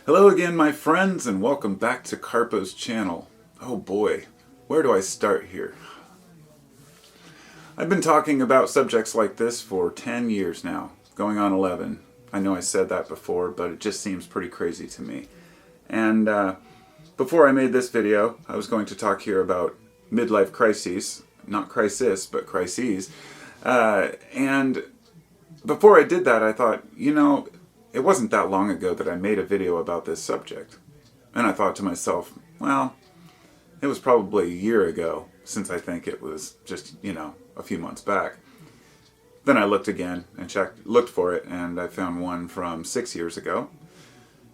Hello again, my friends, and welcome back to Carpo's channel. Oh boy, where do I start here? I've been talking about subjects like this for 10 years now, going on 11. I know I said that before, but it just seems pretty crazy to me. And before I made this video, I was going to talk here about midlife crises, not crisis, but crises. And before I did that, I thought, it wasn't that long ago that I made a video about this subject. And I thought to myself, well, it was probably a year ago, since I think it was just, a few months back. Then I looked again and looked for it, and I found one from 6 years ago.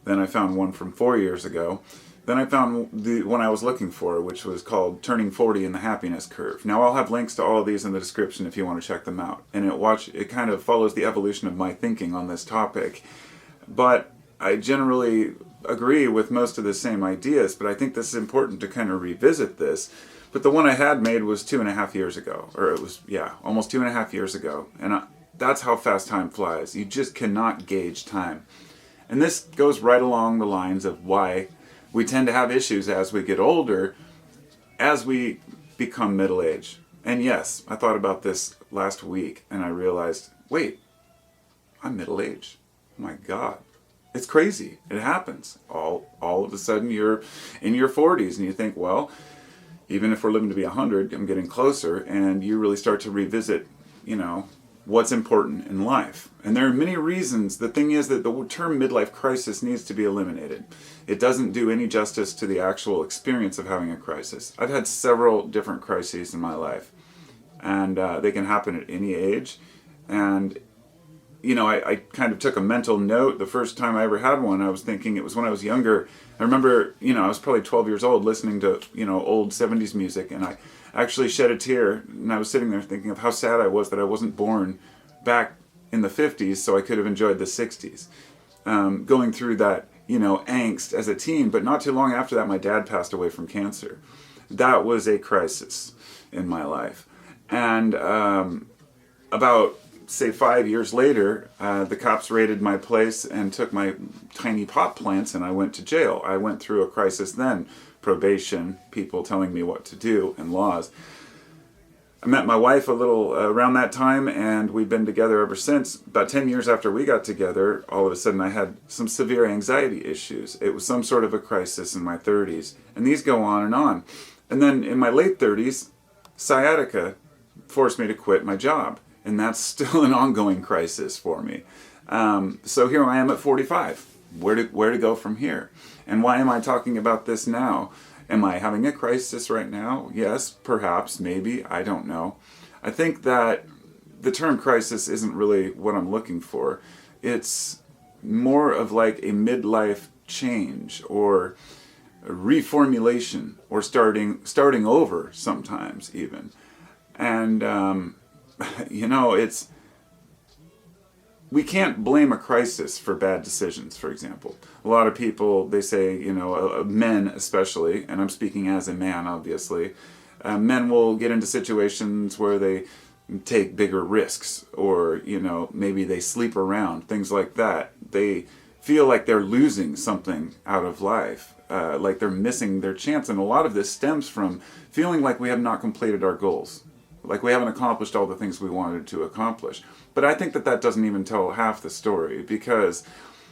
Then I found one from 4 years ago. Then I found the one I was looking for, which was called Turning 40 in the Happiness Curve. Now I'll have links to all of these in the description if you want to check them out. And it kind of follows the evolution of my thinking on this topic. But I generally agree with most of the same ideas, but I think this is important to kind of revisit this. But the one I had made was 2.5 years ago, or it was, almost 2.5 years ago. And that's how fast time flies. You just cannot gauge time. And this goes right along the lines of why we tend to have issues as we get older, as we become middle-aged. And yes, I thought about this last week, and I realized, wait, I'm middle-aged. Oh my God. It's crazy. It happens. All of a sudden you're in your 40s and you think, well, even if we're living to be 100, I'm getting closer, and you really start to revisit, what's important in life. And there are many reasons. The thing is that the term midlife crisis needs to be eliminated. It doesn't do any justice to the actual experience of having a crisis. I've had several different crises in my life, and they can happen at any age. And I kind of took a mental note. The first time I ever had one, I was thinking it was when I was younger. I remember, I was probably 12 years old listening to, old 70s music, and I actually shed a tear, and I was sitting there thinking of how sad I was that I wasn't born back in the 50s so I could have enjoyed the 60s. Going through that, angst as a teen, but not too long after that, my dad passed away from cancer. That was a crisis in my life. And about, say, 5 years later, the cops raided my place and took my tiny pot plants, and I went to jail. I went through a crisis then. Probation, people telling me what to do, and laws. I met my wife a little around that time, and we've been together ever since. About 10 years after we got together, all of a sudden I had some severe anxiety issues. It was some sort of a crisis in my 30s, and these go on and on. And then in my late 30s, sciatica forced me to quit my job, and that's still an ongoing crisis for me. So here I am at 45. Where to go from here? And why am I talking about this now? Am I having a crisis right now? Yes, perhaps, maybe, I don't know. I think that the term crisis isn't really what I'm looking for. It's more of like a midlife change, or a reformulation, or starting over sometimes even. And we can't blame a crisis for bad decisions, for example. A lot of people, they say, men especially, and I'm speaking as a man, obviously, men will get into situations where they take bigger risks, or, maybe they sleep around, things like that. They feel like they're losing something out of life, like they're missing their chance. And a lot of this stems from feeling like we have not completed our goals. Like we haven't accomplished all the things we wanted to accomplish. But I think that doesn't even tell half the story, because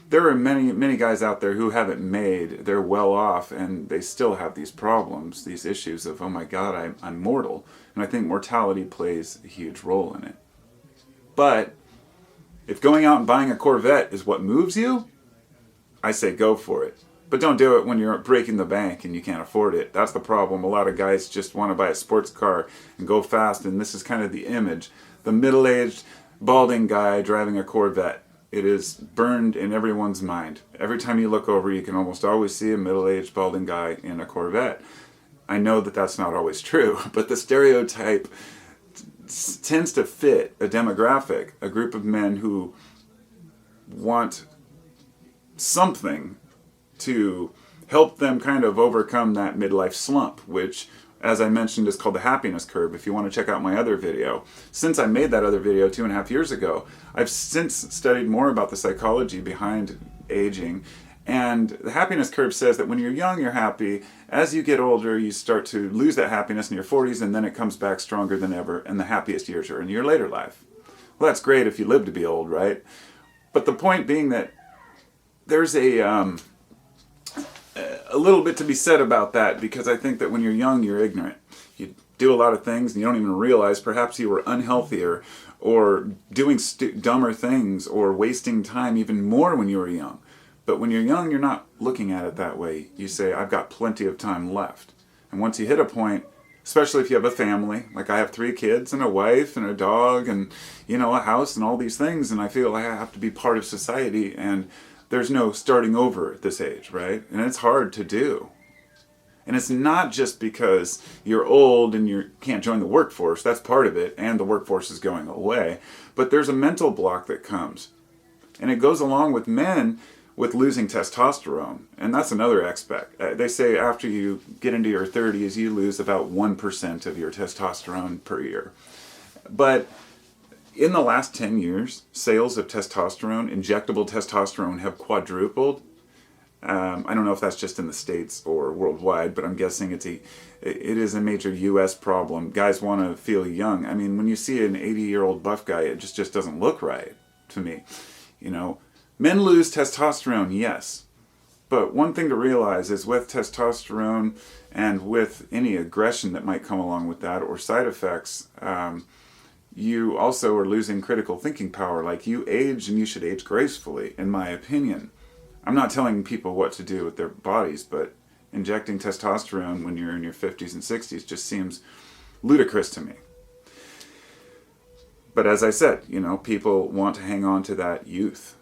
there are many, many guys out there who haven't made, they're well off, and they still have these problems, these issues of, oh my God, I'm mortal. And I think mortality plays a huge role in it. But if going out and buying a Corvette is what moves you, I say go for it. But don't do it when you're breaking the bank and you can't afford it. That's the problem. A lot of guys just want to buy a sports car and go fast, and this is kind of the image. The middle-aged, balding guy driving a Corvette. It is burned in everyone's mind. Every time you look over, you can almost always see a middle-aged, balding guy in a Corvette. I know that that's not always true, but the stereotype tends to fit a demographic, a group of men who want something to help them kind of overcome that midlife slump, which, as I mentioned, is called the happiness curve. If you want to check out my other video. Since I made that other video 2.5 years ago, I've since studied more about the psychology behind aging, And the happiness curve says that when you're young, you're happy. As you get older, you start to lose that happiness in your 40s, and then it comes back stronger than ever, and the happiest years are in your later life. Well, that's great if you live to be old, right? But the point being that there's a little bit to be said about that, because I think that when you're young, you're ignorant. You do a lot of things, and you don't even realize perhaps you were unhealthier or doing dumber things or wasting time even more when you were young. But when you're young, you're not looking at it that way. You say, I've got plenty of time left. And once you hit a point, especially if you have a family, like I have 3 kids and a wife and a dog and, a house and all these things, and I feel like I have to be part of society, and there's no starting over at this age, right? And it's hard to do. And it's not just because you're old and you can't join the workforce. That's part of it, and the workforce is going away. But there's a mental block that comes. And it goes along with men with losing testosterone. And that's another aspect. They say after you get into your 30s, you lose about 1% of your testosterone per year. But in the last 10 years, sales of testosterone, injectable testosterone, have quadrupled. I don't know if that's just in the States or worldwide, but I'm guessing it is a major U.S. problem. Guys want to feel young. I mean, when you see an 80-year-old buff guy, it just doesn't look right to me. Men lose testosterone, yes. But one thing to realize is with testosterone and with any aggression that might come along with that or side effects, you also are losing critical thinking power. Like, you age, and you should age gracefully, in my opinion. I'm not telling people what to do with their bodies, but injecting testosterone when you're in your 50s and 60s just seems ludicrous to me. But as I said, people want to hang on to that youth.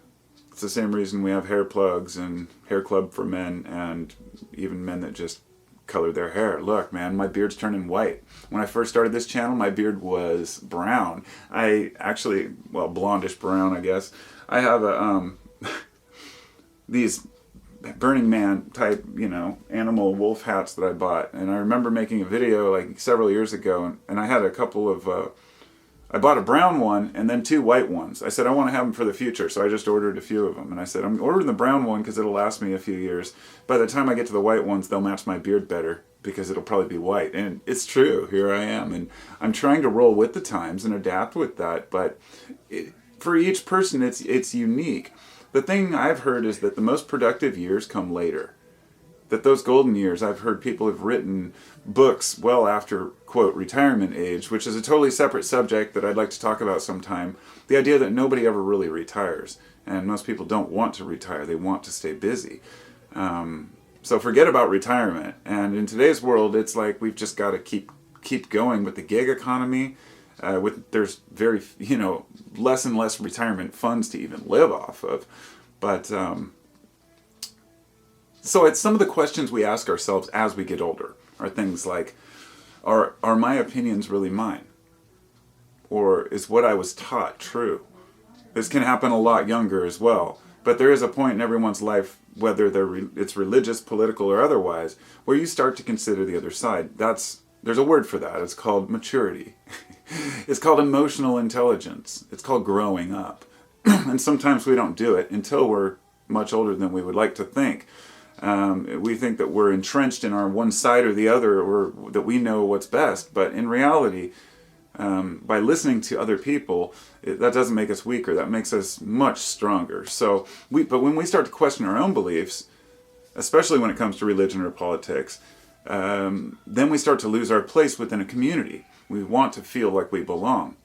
It's the same reason we have hair plugs and hair club for men, and even men that just color their hair. Look, man, my beard's turning white. When I first started this channel, my beard was brown. Blondish brown, I guess. I have these Burning Man type, animal wolf hats that I bought. And I remember making a video like several years ago, and I had a couple of, I bought a brown one and then 2 white ones. I said, I want to have them for the future, so I just ordered a few of them. And I said, I'm ordering the brown one because it'll last me a few years. By the time I get to the white ones, they'll match my beard better because it'll probably be white. And it's true, here I am. And I'm trying to roll with the times and adapt with that. But for each person, it's unique. The thing I've heard is that the most productive years come later. That those golden years, I've heard people have written books well after, quote, retirement age, which is a totally separate subject that I'd like to talk about sometime. The idea that nobody ever really retires, and most people don't want to retire. They want to stay busy. So forget about retirement. And in today's world, it's like we've just got to keep going with the gig economy. There's very, less and less retirement funds to even live off of. But so it's some of the questions we ask ourselves as we get older are things like, are my opinions really mine? Or is what I was taught true? This can happen a lot younger as well. But there is a point in everyone's life, whether it's religious, political, or otherwise, where you start to consider the other side. There's a word for that. It's called maturity. It's called emotional intelligence. It's called growing up. And sometimes we don't do it until we're much older than we would like to think. We think that we're entrenched in our one side or the other, or that we know what's best. But in reality, by listening to other people, that doesn't make us weaker. That makes us much stronger. But when we start to question our own beliefs, especially when it comes to religion or politics, then we start to lose our place within a community. We want to feel like we belong.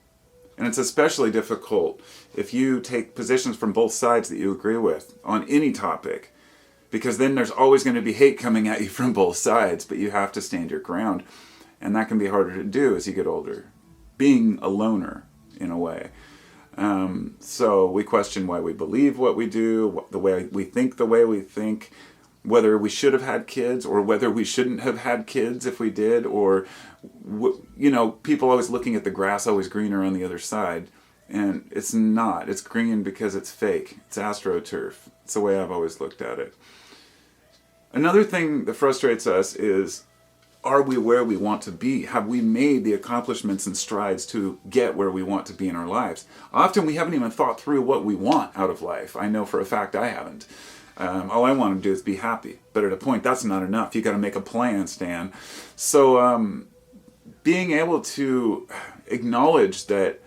And it's especially difficult if you take positions from both sides that you agree with on any topic, because then there's always going to be hate coming at you from both sides, but you have to stand your ground. And that can be harder to do as you get older, being a loner in a way. So we question why we believe what we do, the way we think, whether we should have had kids or whether we shouldn't have had kids if we did, or, people always looking at the grass always greener on the other side. And it's not. It's green because it's fake. It's astroturf. It's the way I've always looked at it. Another thing that frustrates us is, are we where we want to be? Have we made the accomplishments and strides to get where we want to be in our lives? Often we haven't even thought through what we want out of life. I know for a fact I haven't. All I want to do is be happy. But at a point, that's not enough. You got to make a plan, Stan. So being able to acknowledge that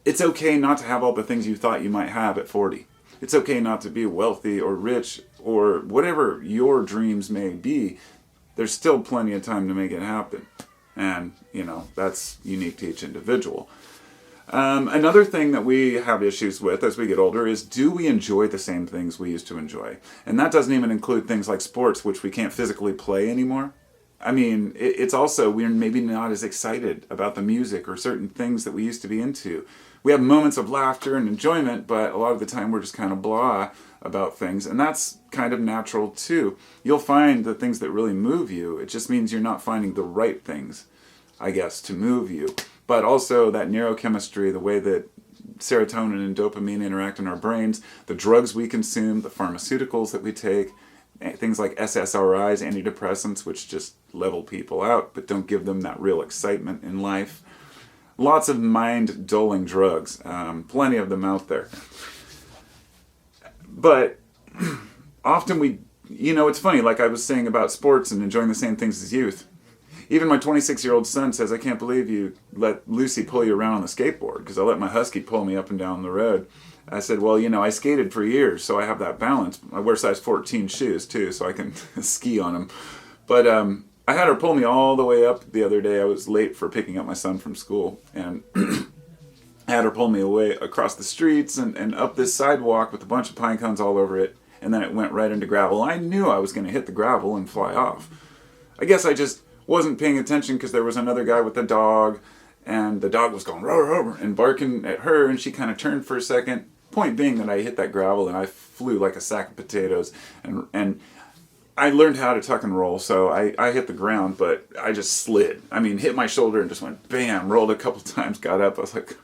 it's okay not to have all the things you thought you might have at 40. It's okay not to be wealthy or rich or whatever your dreams may be. There's still plenty of time to make it happen. And, that's unique to each individual. Another thing that we have issues with as we get older is, do we enjoy the same things we used to enjoy? And that doesn't even include things like sports, which we can't physically play anymore. I mean, it's also, we're maybe not as excited about the music or certain things that we used to be into. We have moments of laughter and enjoyment, but a lot of the time we're just kind of blah about things. And that's kind of natural too. You'll find the things that really move you. It just means you're not finding the right things, I guess, to move you. But also that neurochemistry, the way that serotonin and dopamine interact in our brains, the drugs we consume, the pharmaceuticals that we take, things like SSRIs, antidepressants, which just level people out but don't give them that real excitement in life. Lots of mind-dulling drugs, plenty of them out there. But often it's funny, like I was saying about sports and enjoying the same things as youth. Even my 26-year-old son says, I can't believe you let Lucy pull you around on the skateboard, because I let my husky pull me up and down the road. I said, well, I skated for years, so I have that balance. I wear size 14 shoes, too, so I can ski on them. But I had her pull me all the way up the other day. I was late for picking up my son from school, and I had her pull me away across the streets and up this sidewalk with a bunch of pine cones all over it, and then it went right into gravel. I knew I was going to hit the gravel and fly off. I guess I just wasn't paying attention because there was another guy with a dog, and the dog was going roar, roar, and barking at her, and she kind of turned for a second. Point being that I hit that gravel and I flew like a sack of potatoes, and I learned how to tuck and roll, so I hit the ground, but I just slid. I mean, hit my shoulder and just went bam, rolled a couple times, got up. I was like,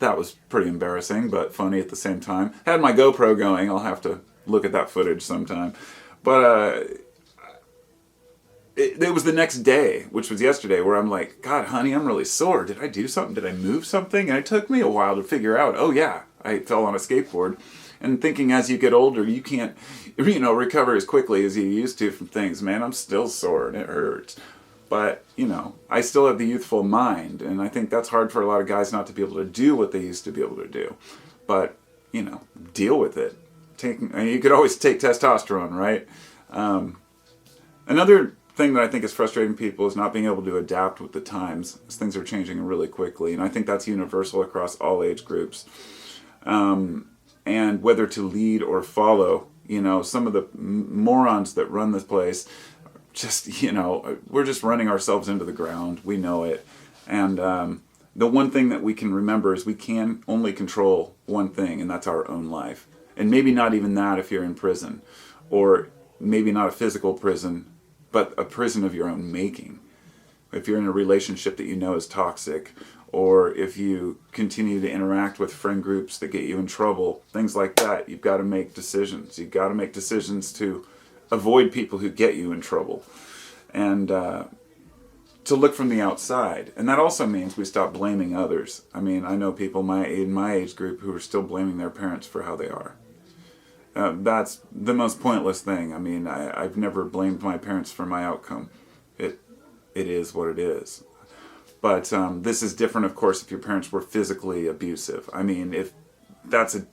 that was pretty embarrassing, but funny at the same time. Had my GoPro going. I'll have to look at that footage sometime. But it was the next day, which was yesterday, where I'm like, God, honey, I'm really sore. Did I do something? Did I move something? And it took me a while to figure out, oh yeah, I fell on a skateboard. And thinking as you get older, you can't, recover as quickly as you used to from things. Man, I'm still sore and it hurts. But, I still have the youthful mind. And I think that's hard for a lot of guys not to be able to do what they used to be able to do. But, deal with it. You could always take testosterone, right? Another thing that I think is frustrating people is not being able to adapt with the times, as things are changing really quickly. And I think that's universal across all age groups. And whether to lead or follow, some of the morons that run this place, just, we're just running ourselves into the ground. We know it. And the one thing that we can remember is we can only control one thing, and that's our own life. And maybe not even that if you're in prison, or maybe not a physical prison, but a prison of your own making. If you're in a relationship that is toxic, or if you continue to interact with friend groups that get you in trouble, things like that, you've got to make decisions. You've got to make decisions to avoid people who get you in trouble, and to look from the outside. And that also means we stop blaming others. I mean, I know people in my age group who are still blaming their parents for how they are. That's the most pointless thing. I mean, I've never blamed my parents for my outcome. It is what it is. But this is different, of course, if your parents were physically abusive. I mean, if that's a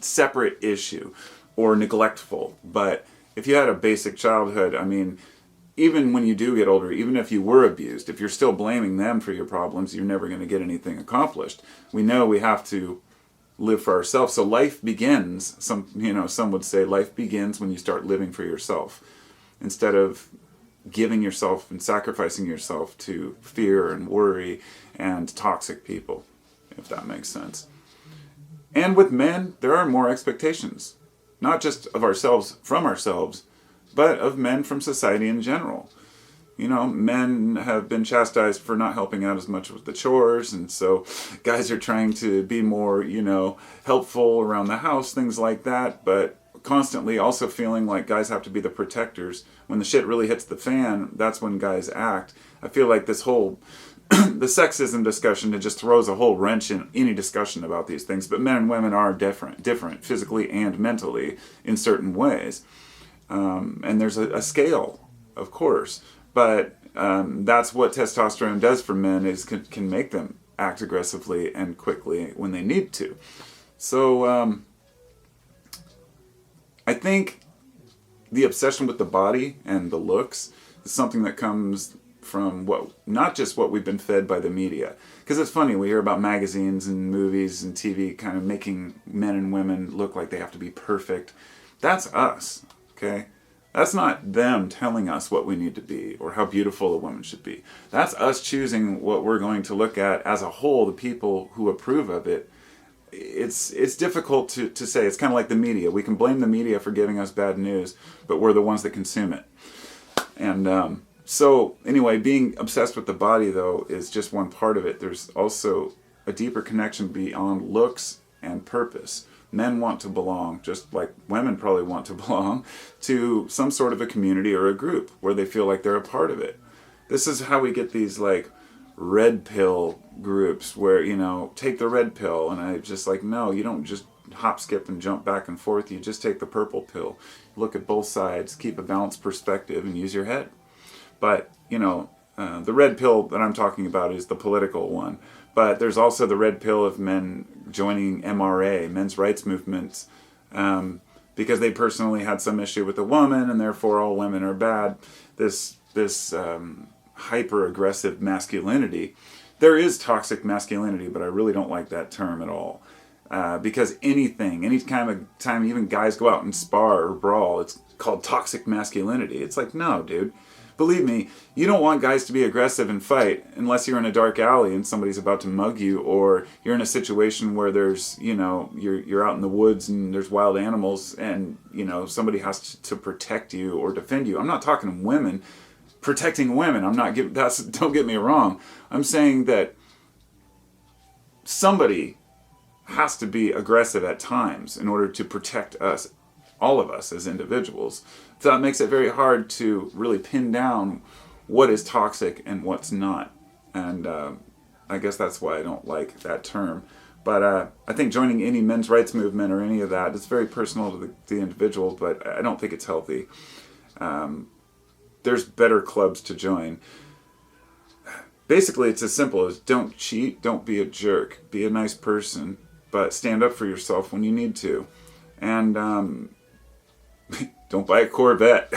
separate issue, or neglectful. But if you had a basic childhood, I mean, even when you do get older, even if you were abused, if you're still blaming them for your problems, you're never going to get anything accomplished. We know we have to live for ourselves. So life begins, some would say life begins when you start living for yourself, instead of giving yourself and sacrificing yourself to fear and worry and toxic people, if that makes sense. And with men, there are more expectations, not just of ourselves from ourselves, but of men from society in general. Men have been chastised for not helping out as much with the chores, and so guys are trying to be more, helpful around the house, things like that, but constantly also feeling like guys have to be the protectors. When the shit really hits the fan, that's when guys act. I feel like this whole the sexism discussion, it just throws a whole wrench in any discussion about these things. But men and women are different physically and mentally in certain ways. And there's a scale, of course. But that's what testosterone does for men, is can make them act aggressively and quickly when they need to. So I think the obsession with the body and the looks is something that comes from not just what we've been fed by the media. Because it's funny, we hear about magazines and movies and TV kind of making men and women look like they have to be perfect. That's us, okay? That's not them telling us what we need to be or how beautiful a woman should be. That's us choosing what we're going to look at as a whole, the people who approve of it. It's difficult to say. It's kind of like the media. We can blame the media for giving us bad news, but we're the ones that consume it. And so anyway, being obsessed with the body, though, is just one part of it. There's also a deeper connection beyond looks and purpose. Men want to belong, just like women probably want to belong, to some sort of a community or a group where they feel like they're a part of it. This is how we get these, like, red pill groups where, take the red pill. And I just like, no, you don't just hop, skip, and jump back and forth. You just take the purple pill. Look at both sides, keep a balanced perspective, and use your head. But, the red pill that I'm talking about is the political one. But there's also the red pill of men joining MRA, men's rights movements, because they personally had some issue with a woman, and therefore all women are bad. This hyper-aggressive masculinity. There is toxic masculinity, but I really don't like that term at all. Because any kind of time even guys go out and spar or brawl, it's called toxic masculinity. It's like, no, dude. Believe me, you don't want guys to be aggressive and fight unless you're in a dark alley and somebody's about to mug you, or you're in a situation where there's, you're out in the woods and there's wild animals and, somebody has to protect you or defend you. I'm not talking women. Protecting women, don't get me wrong. I'm saying that somebody has to be aggressive at times in order to protect us, all of us as individuals. So that makes it very hard to really pin down what is toxic and what's not. And I guess that's why I don't like that term. But I think joining any men's rights movement or any of that, it's very personal to the individual, but I don't think it's healthy. There's better clubs to join. Basically, it's as simple as don't cheat, don't be a jerk, be a nice person, but stand up for yourself when you need to. And don't buy a Corvette.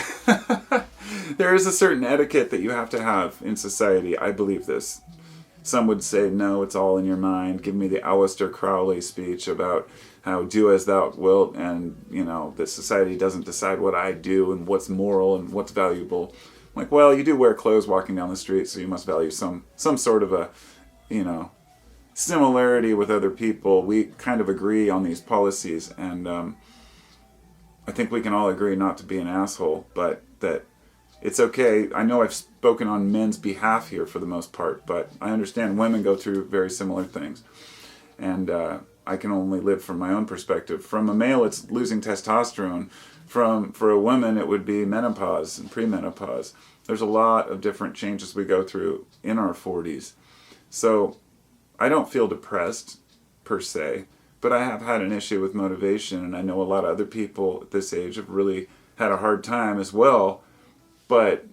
There is a certain etiquette that you have to have in society. I believe this. Some would say, no, it's all in your mind. Give me the Aleister Crowley speech about how do as thou wilt, and, that society doesn't decide what I do and what's moral and what's valuable. I'm like, well, you do wear clothes walking down the street, so you must value some sort of a, similarity with other people. We kind of agree on these policies, and I think we can all agree not to be an asshole, but that it's okay. I know I've spoken on men's behalf here for the most part, but I understand women go through very similar things. And I can only live from my own perspective. From a male, it's losing testosterone. For a woman, it would be menopause and premenopause. There's a lot of different changes we go through in our 40s. So I don't feel depressed, per se, but I have had an issue with motivation, and I know a lot of other people at this age have really had a hard time as well. But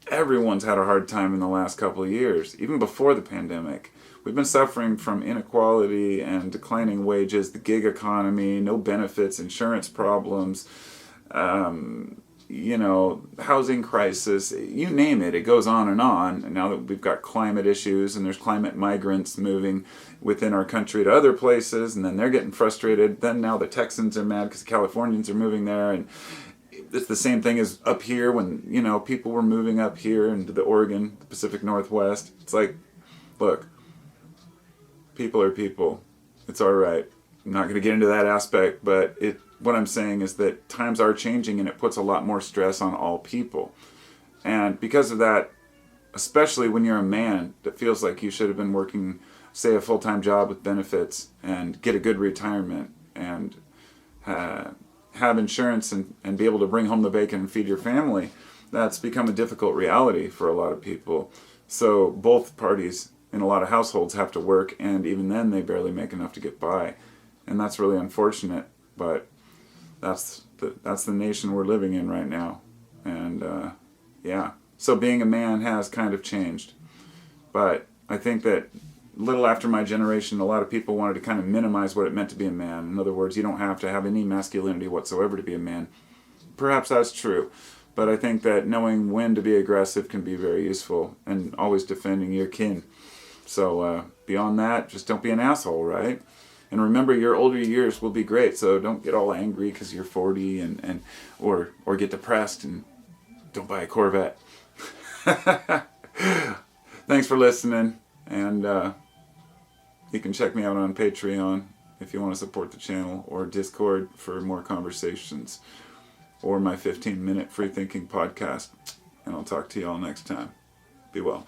everyone's had a hard time in the last couple of years, even before the pandemic. We've been suffering from inequality and declining wages, the gig economy, no benefits, insurance problems, housing crisis, you name it, it goes on. And now that we've got climate issues and there's climate migrants moving within our country to other places, and then they're getting frustrated. Then now the Texans are mad because the Californians are moving there, and it's the same thing as up here when, people were moving up here into the Oregon, the Pacific Northwest. It's like, look, people are people. It's all right. I'm not going to get into that aspect, but what I'm saying is that times are changing, and it puts a lot more stress on all people. And because of that, especially when you're a man that feels like you should have been working, say, a full-time job with benefits and get a good retirement and have insurance and be able to bring home the bacon and feed your family, that's become a difficult reality for a lot of people. So both parties in a lot of households have to work, and even then they barely make enough to get by. And that's really unfortunate, but that's the nation we're living in right now. And yeah, so being a man has kind of changed. But I think that a little after my generation, a lot of people wanted to kind of minimize what it meant to be a man. In other words, you don't have to have any masculinity whatsoever to be a man. Perhaps that's true. But I think that knowing when to be aggressive can be very useful, and always defending your kin. So beyond that, just don't be an asshole, right? And remember, your older years will be great, so don't get all angry because you're 40 or get depressed and don't buy a Corvette. Thanks for listening, and you can check me out on Patreon if you want to support the channel, or Discord for more conversations, or my 15-minute free thinking podcast. And I'll talk to you all next time. Be well.